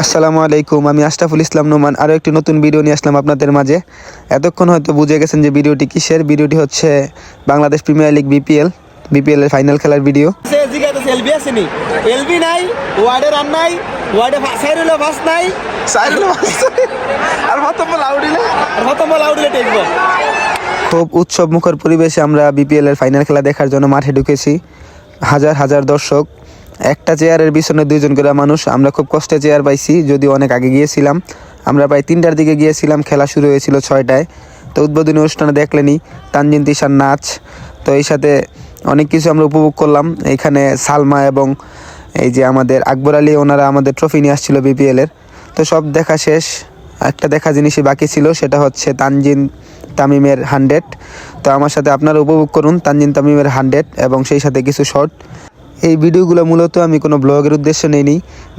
আসসালামু আলাইকুম, আমি আশরাফুল ইসলাম নোমান। আরও একটি নতুন ভিডিও নিয়ে আসলাম আপনাদের মাঝে। এতক্ষণ হয়তো বুঝে গেছেন যে ভিডিওটি কিসের। ভিডিওটি হচ্ছে বাংলাদেশ প্রিমিয়ার লিগ বিপিএল এর ফাইনাল খেলার ভিডিও। খুব উৎসব মুখর পরিবেশে আমরা বিপিএল এর ফাইনাল খেলা দেখার জন্য মাঠে ঢুকেছি। হাজার হাজার দর্শক, একটা চেয়ারের পিছনে 2 জন করে মানুষ। আমরা খুব কষ্টে চেয়ার পাইছি, যদিও অনেক আগে গিয়েছিলাম। আমরা প্রায় 3টার দিকে গিয়েছিলাম, খেলা শুরু হয়েছিল 6টায়। তো উদ্বোধনী অনুষ্ঠানে দেখলেনি তানজিন তিশার নাচ। তো এই সাথে অনেক কিছু আমরা উপভোগ করলাম। এইখানে সালমা এবং এই যে আমাদের আকবর আলী, ওনারা আমাদের ট্রফি নিয়ে আসছিল বিপিএলের। তো সব দেখা শেষ, একটা দেখা জিনিসই বাকি ছিল, সেটা হচ্ছে তানজিন তামিমের 100। তো আমার সাথে আপনারা উপভোগ করুন তানজিন তামিমের 100 এবং সেই সাথে কিছু শট। এই ভিডিওগুলো মূলত আমি কোনো ব্লগের উদ্দেশ্যে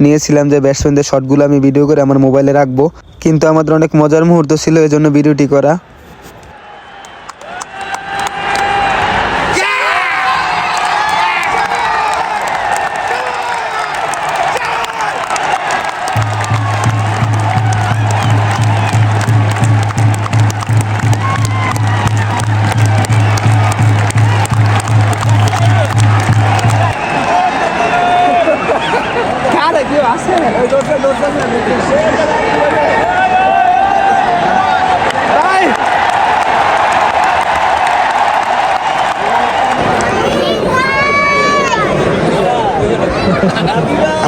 নিয়েছিলাম যে ব্যাটসম্যানদের শটগুলো আমি ভিডিও করে আমার মোবাইলে রাখবো, কিন্তু আমাদের অনেক মজার মুহূর্ত ছিল, এজন্য ভিডিওটি করা।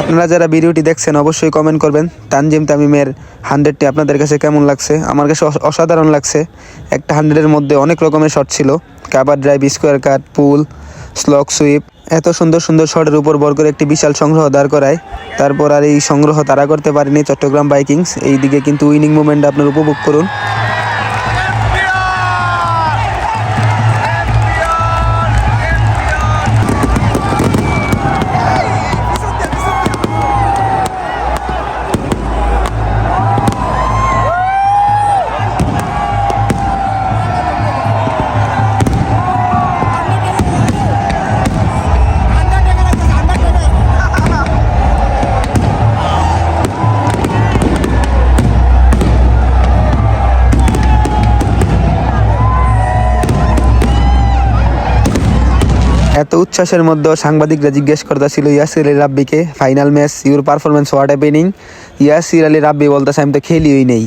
আপনারা যারা ভিডিওটি দেখছেন অবশ্যই কমেন্ট করবেন তানজিম তামিমের 100টি আপনাদের কাছে কেমন লাগছে। আমার কাছে অসাধারণ লাগছে। একটা 100-এর মধ্যে অনেক রকমের শট ছিল, কাভার ড্রাইভ, স্কোয়ার কাট, পুল, স্লগ সুইপ। এত সুন্দর সুন্দর শটের উপর ভর করে একটি বিশাল সংগ্রহ দাঁড় করায়। তারপর আর এই সংগ্রহ তারা করতে পারেনি চট্টগ্রাম ভাইকিংস। এই দিকে কিন্তু উইনিং মুভমেন্ট আপনারা উপভোগ করুন। এত উচ্ছ্বাসের মধ্যে সাংবাদিকরা জিজ্ঞেস করতেছিল ইয়াসির আলী রাব্বিকে, final match, your performance what happening. Yasir Ali Rabbi বলতেছে আমি তো খেলিই নেই।